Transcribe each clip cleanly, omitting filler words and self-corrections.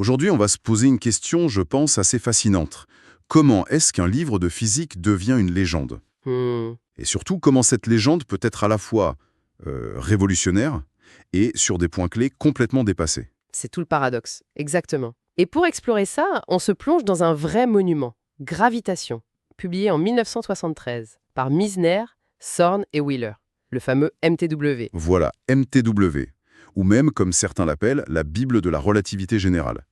Aujourd'hui, on va se poser une question, je pense, assez fascinante. Comment est-ce qu'un livre de physique devient une légende? Hmm, Et surtout, comment cette légende peut être à la fois révolutionnaire et, sur des points clés, complètement dépassée? c'est tout le paradoxe, exactement. Et pour explorer ça, on se plonge dans un vrai monument, Gravitation, publié en 1973 par Misner, Zorn et Wheeler, le fameux MTW. Voilà, MTW, ou même, comme certains l'appellent, la Bible de la relativité générale.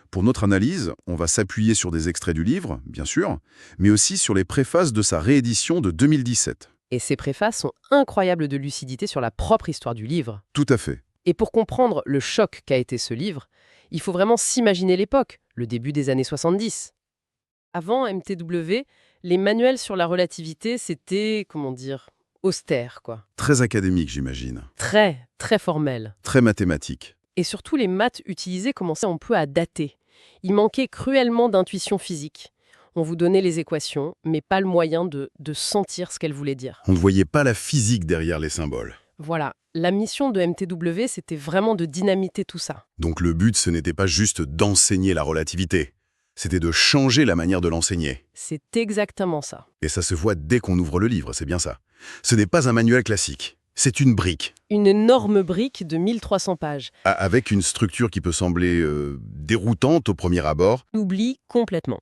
Pour notre analyse, on va s'appuyer sur des extraits du livre, bien sûr, mais aussi sur les préfaces de sa réédition de 2017. Et ces préfaces sont incroyables de lucidité sur la propre histoire du livre. Tout à fait. Et pour comprendre le choc qu'a été ce livre, il faut vraiment s'imaginer l'époque, le début des années 70. Avant MTW, les manuels sur la relativité, c'était, comment dire, austère, quoi. Très académique, j'imagine. Très, très formel. Très mathématique. Et surtout, les maths utilisées commençaient un peu à dater. Il manquait cruellement d'intuition physique. On vous donnait les équations, mais pas le moyen de sentir ce qu'elles voulaient dire. On ne voyait pas la physique derrière les symboles. Voilà, la mission de MTW, c'était vraiment de dynamiter tout ça. Donc le but, ce n'était pas juste d'enseigner la relativité. C'était de changer la manière de l'enseigner. C'est exactement ça. Et ça se voit dès qu'on ouvre le livre, c'est bien ça. Ce n'est pas un manuel classique. C'est une brique, Une énorme brique de 1300 pages. avec une structure qui peut sembler déroutante au premier abord. Oublie complètement.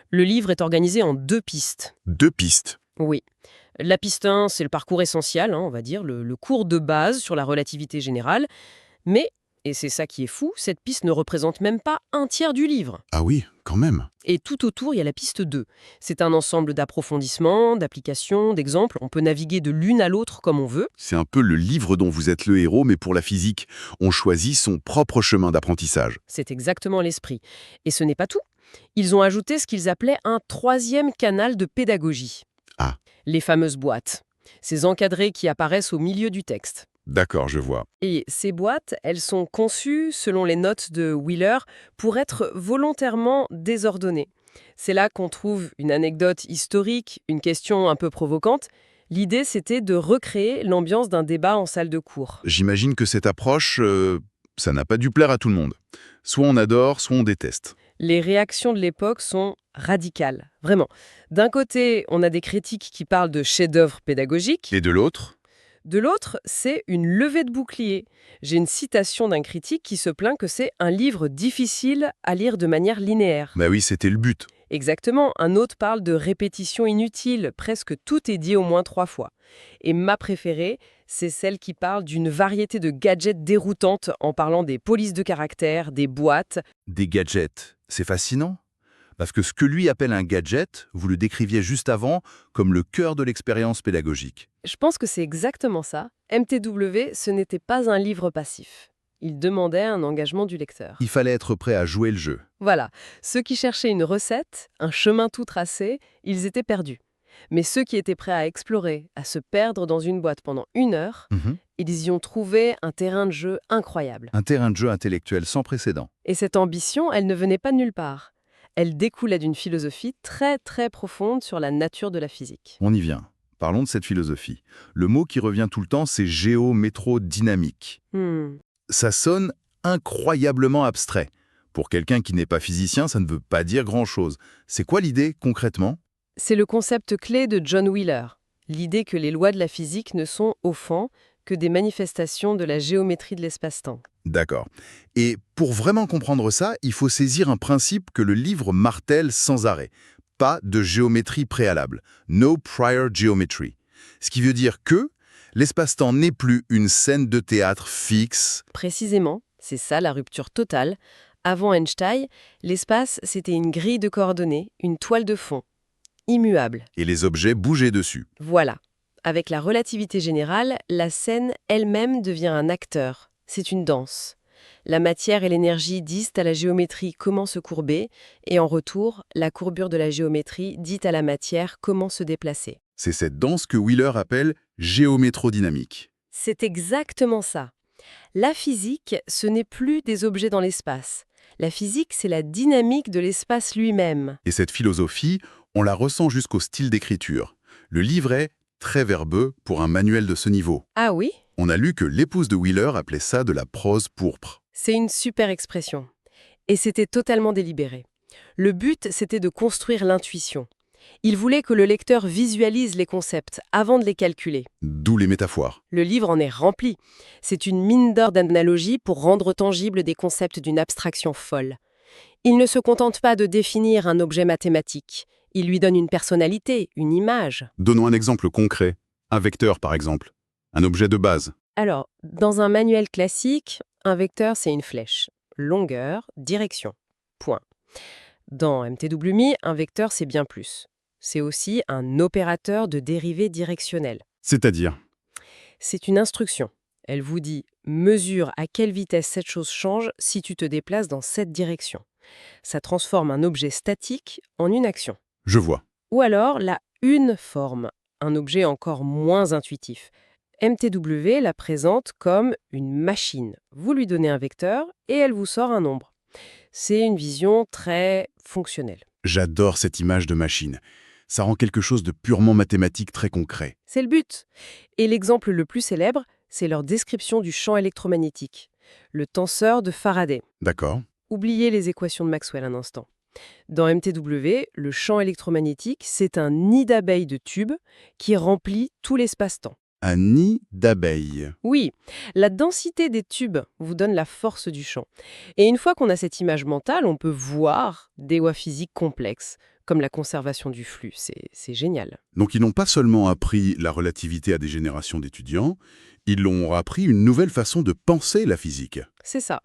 Le livre est organisé en 2 pistes. 2 pistes. Oui. La piste 1, c'est le parcours essentiel, on va dire, le cours de base sur la relativité générale. Mais, et c'est ça qui est fou, cette piste ne représente même pas un tiers du livre. Ah oui, quand même. Et tout autour, il y a la piste 2. C'est un ensemble d'approfondissements, d'applications, d'exemples. On peut naviguer de l'une à l'autre comme on veut. C'est un peu le livre dont vous êtes le héros, mais pour la physique. On choisit son propre chemin d'apprentissage. C'est exactement l'esprit. Et ce n'est pas tout. Ils ont ajouté ce qu'ils appelaient un 3e canal de pédagogie. Ah. Les fameuses boîtes. Ces encadrés qui apparaissent au milieu du texte. D'accord, je vois. Et ces boîtes, elles sont conçues, selon les notes de Wheeler, pour être volontairement désordonnées. C'est là qu'on trouve une anecdote historique, une question un peu provocante. L'idée, c'était de recréer l'ambiance d'un débat en salle de cours. J'imagine que cette approche, ça n'a pas dû plaire à tout le monde. Soit on adore, soit on déteste. Les réactions de l'époque sont radicales, vraiment. D'un côté, on a des critiques qui parlent de chef-d'œuvre pédagogique. Et de l'autre? De l'autre, c'est une levée de bouclier. J'ai une citation d'un critique qui se plaint que c'est un livre difficile à lire de manière linéaire. Bah oui, c'était le but. Exactement, un autre parle de répétition inutile, presque tout est dit au moins 3 fois. Et ma préférée, c'est celle qui parle d'une variété de gadgets déroutantes en parlant des polices de caractère, des boîtes. Des gadgets, c'est fascinant. Parce que ce que lui appelle un gadget, vous le décriviez juste avant comme le cœur de l'expérience pédagogique. Je pense que c'est exactement ça. MTW, ce n'était pas un livre passif. Il demandait un engagement du lecteur. Il fallait être prêt à jouer le jeu. Voilà, ceux qui cherchaient une recette, un chemin tout tracé, ils étaient perdus. Mais ceux qui étaient prêts à explorer, à se perdre dans une boîte pendant 1 heure, ils y ont trouvé un terrain de jeu incroyable. Un terrain de jeu intellectuel sans précédent. Et cette ambition, elle ne venait pas de nulle part. Elle découlait d'une philosophie très très profonde sur la nature de la physique. On y vient. Parlons de cette philosophie. Le mot qui revient tout le temps, c'est géométrodynamique. Ça sonne incroyablement abstrait. Pour quelqu'un qui n'est pas physicien, ça ne veut pas dire grand-chose. C'est quoi l'idée, concrètement? C'est le concept clé de John Wheeler. L'idée que les lois de la physique ne sont, au fond, que des manifestations de la géométrie de l'espace-temps. D'accord. Et pour vraiment comprendre ça, il faut saisir un principe que le livre martèle sans arrêt. Pas de géométrie préalable. No prior geometry. Ce qui veut dire que l'espace-temps n'est plus une scène de théâtre fixe. Précisément, c'est ça la rupture totale. Avant Einstein, l'espace, c'était une grille de coordonnées, une toile de fond, immuable. Et les objets bougeaient dessus. Voilà. Avec la relativité générale, la scène elle-même devient un acteur. C'est une danse. La matière et l'énergie disent à la géométrie comment se courber, et en retour, la courbure de la géométrie dit à la matière comment se déplacer. C'est cette danse que Wheeler appelle géométrodynamique. C'est exactement ça. La physique, ce n'est plus des objets dans l'espace. La physique, c'est la dynamique de l'espace lui-même. Et cette philosophie, on la ressent jusqu'au style d'écriture. Le livre est très verbeux pour un manuel de ce niveau. Ah oui? On a lu que l'épouse de Wheeler appelait ça de la prose pourpre. C'est une super expression. Et c'était totalement délibéré. Le but, c'était de construire l'intuition. Il voulait que le lecteur visualise les concepts avant de les calculer. D'où les métaphores. Le livre en est rempli. C'est une mine d'or d'analogies pour rendre tangibles des concepts d'une abstraction folle. Il ne se contente pas de définir un objet mathématique. Il lui donne une personnalité, une image. Donnons un exemple concret. Un vecteur, par exemple. Un objet de base. Alors, dans un manuel classique, un vecteur, c'est une flèche. Longueur, direction. Point. Dans MTWMI, un vecteur, c'est bien plus. C'est aussi un opérateur de dérivée directionnelle. C'est-à-dire? C'est une instruction. Elle vous dit « mesure à quelle vitesse cette chose change si tu te déplaces dans cette direction ». Ça transforme un objet statique en une action. Je vois. Ou alors la une forme, un objet encore moins intuitif. MTW la présente comme une machine. Vous lui donnez un vecteur et elle vous sort un nombre. C'est une vision très fonctionnelle. J'adore cette image de machine. Ça rend quelque chose de purement mathématique très concret. C'est le but. Et l'exemple le plus célèbre, c'est leur description du champ électromagnétique. Le tenseur de Faraday. D'accord. Oubliez les équations de Maxwell un instant. Dans MTW, le champ électromagnétique, c'est un nid d'abeilles de tubes qui remplit tout l'espace-temps. Un nid d'abeilles. Oui, la densité des tubes vous donne la force du champ. Et une fois qu'on a cette image mentale, on peut voir des lois physiques complexes, comme la conservation du flux. C'est génial. Donc ils n'ont pas seulement appris la relativité à des générations d'étudiants, ils l'ont appris une nouvelle façon de penser la physique. C'est ça.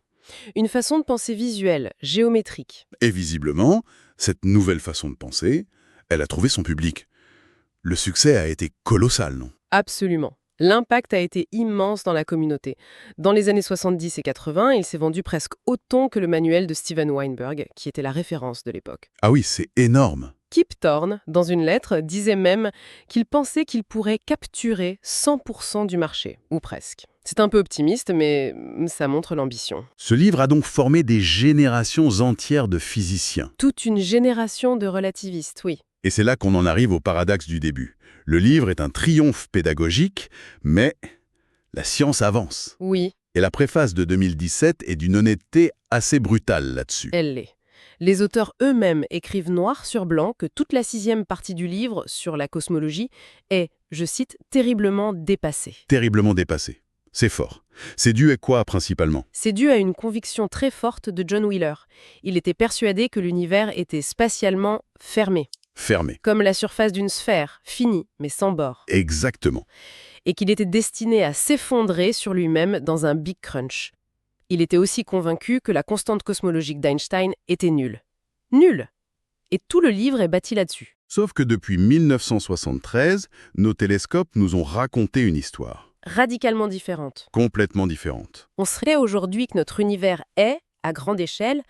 Une façon de penser visuelle, géométrique. Et visiblement, cette nouvelle façon de penser, elle a trouvé son public. Le succès a été colossal, non? Absolument. L'impact a été immense dans la communauté. Dans les années 70 et 80, il s'est vendu presque autant que le manuel de Steven Weinberg, qui était la référence de l'époque. Ah oui, c'est énorme. Kip Thorne, dans une lettre, disait même qu'il pensait qu'il pourrait capturer 100% du marché, ou presque. C'est un peu optimiste, mais ça montre l'ambition. Ce livre a donc formé des générations entières de physiciens. Toute une génération de relativistes, oui. Et c'est là qu'on en arrive au paradoxe du début. Le livre est un triomphe pédagogique, mais la science avance. Oui, Et la préface de 2017 est d'une honnêteté assez brutale là-dessus. elle l'est. Les auteurs eux-mêmes écrivent noir sur blanc que toute la 6e partie du livre sur la cosmologie est, je cite, terriblement dépassée. Terriblement dépassé. C'est fort. C'est dû à quoi principalement? C'est dû à une conviction très forte de John Wheeler. Il était persuadé que l'univers était spatialement fermé, Fermé. comme la surface d'une sphère, finie, mais sans bord, Exactement. et qu'il était destiné à s'effondrer sur lui-même dans un Big Crunch. Il était aussi convaincu que la constante cosmologique d'Einstein était nulle. Nulle! Et tout le livre est bâti là-dessus. Sauf que depuis 1973, nos télescopes nous ont raconté une histoire. Radicalement différente. Complètement différente. On serait aujourd'hui que notre univers est, à grande échelle,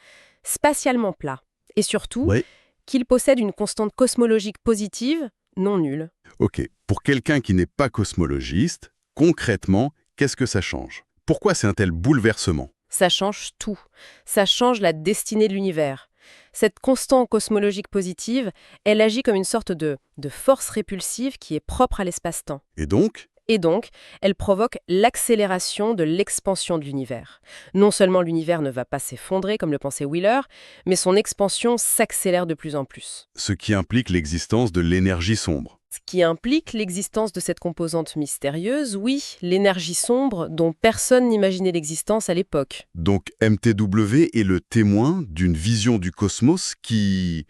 spatialement plat. Et surtout, Ouais. qu'il possède une constante cosmologique positive, non nulle. Ok. Pour quelqu'un qui n'est pas cosmologiste, concrètement, qu'est-ce que ça change? Pourquoi c'est un tel bouleversement? Ça change tout. Ça change la destinée de l'univers. Cette constante cosmologique positive, elle agit comme une sorte de force répulsive qui est propre à l'espace-temps. Et donc, Et donc, elle provoque l'accélération de l'expansion de l'univers. Non seulement l'univers ne va pas s'effondrer comme le pensait Wheeler, mais son expansion s'accélère de plus en plus. ce qui implique l'existence de l'énergie sombre. Ce qui implique l'existence de cette composante mystérieuse, oui, l'énergie sombre dont personne n'imaginait l'existence à l'époque. Donc MTW est le témoin d'une vision du cosmos qui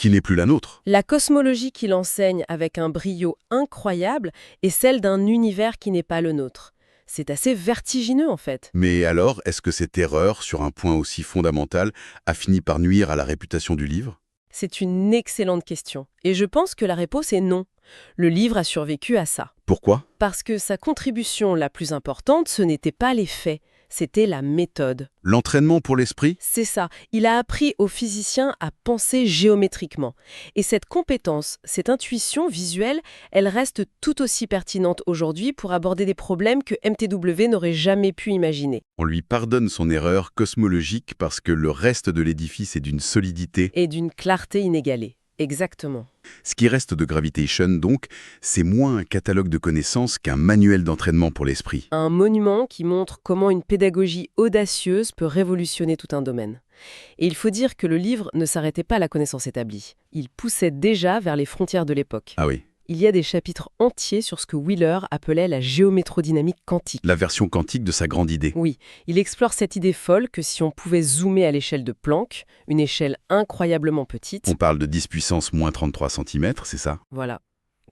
n'est plus la nôtre. La cosmologie qu'il enseigne avec un brio incroyable est celle d'un univers qui n'est pas le nôtre. C'est assez vertigineux en fait. Mais alors, est-ce que cette erreur sur un point aussi fondamental a fini par nuire à la réputation du livre? C'est une excellente question. Et je pense que la réponse est non. Le livre a survécu à ça. Pourquoi? Parce que sa contribution la plus importante, ce n'était pas les faits, c'était la méthode. L'entraînement pour l'esprit? C'est ça, il a appris aux physiciens à penser géométriquement. Et cette compétence, cette intuition visuelle, elle reste tout aussi pertinente aujourd'hui pour aborder des problèmes que MTW n'aurait jamais pu imaginer. On lui pardonne son erreur cosmologique parce que le reste de l'édifice est d'une solidité. Et d'une clarté inégalée. Exactement. Ce qui reste de Gravitation, donc, c'est moins un catalogue de connaissances qu'un manuel d'entraînement pour l'esprit. Un monument qui montre comment une pédagogie audacieuse peut révolutionner tout un domaine. Et il faut dire que le livre ne s'arrêtait pas à la connaissance établie. Il poussait déjà vers les frontières de l'époque. Ah oui, Il y a des chapitres entiers sur ce que Wheeler appelait la géométrodynamique quantique. la version quantique de sa grande idée. Oui, il explore cette idée folle que si on pouvait zoomer à l'échelle de Planck, une échelle incroyablement petite, On parle de 10 puissance moins 33 cm, c'est ça? voilà,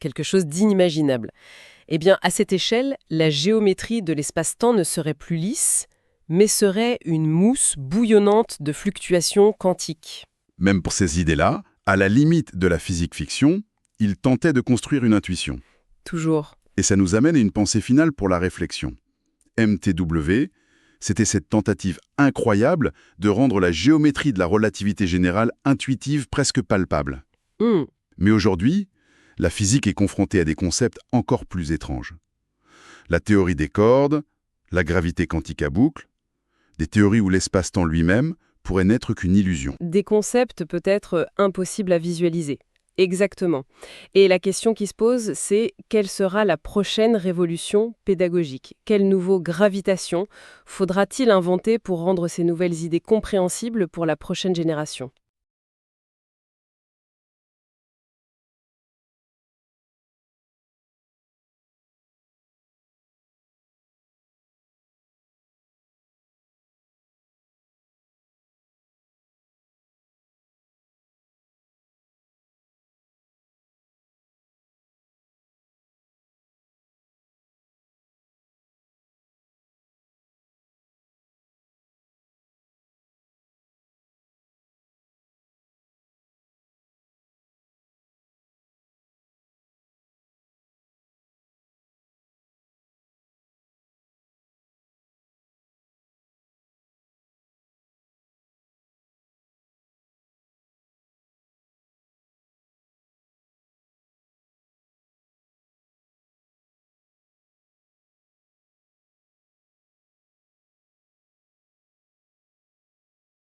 quelque chose d'inimaginable. Eh bien, à cette échelle, la géométrie de l'espace-temps ne serait plus lisse, mais serait une mousse bouillonnante de fluctuations quantiques. Même pour ces idées-là, à la limite de la physique-fiction, il tentait de construire une intuition. Toujours. Et ça nous amène à une pensée finale pour la réflexion. MTW, c'était cette tentative incroyable de rendre la géométrie de la relativité générale intuitive, presque palpable. Hmm. Mais aujourd'hui, la physique est confrontée à des concepts encore plus étranges. La théorie des cordes, la gravité quantique à boucle, des théories où l'espace-temps lui-même pourrait n'être qu'une illusion. Des concepts peut-être impossibles à visualiser. Exactement. Et la question qui se pose, c'est quelle sera la prochaine révolution pédagogique? Quelle nouveau gravitation faudra-t-il inventer pour rendre ces nouvelles idées compréhensibles pour la prochaine génération?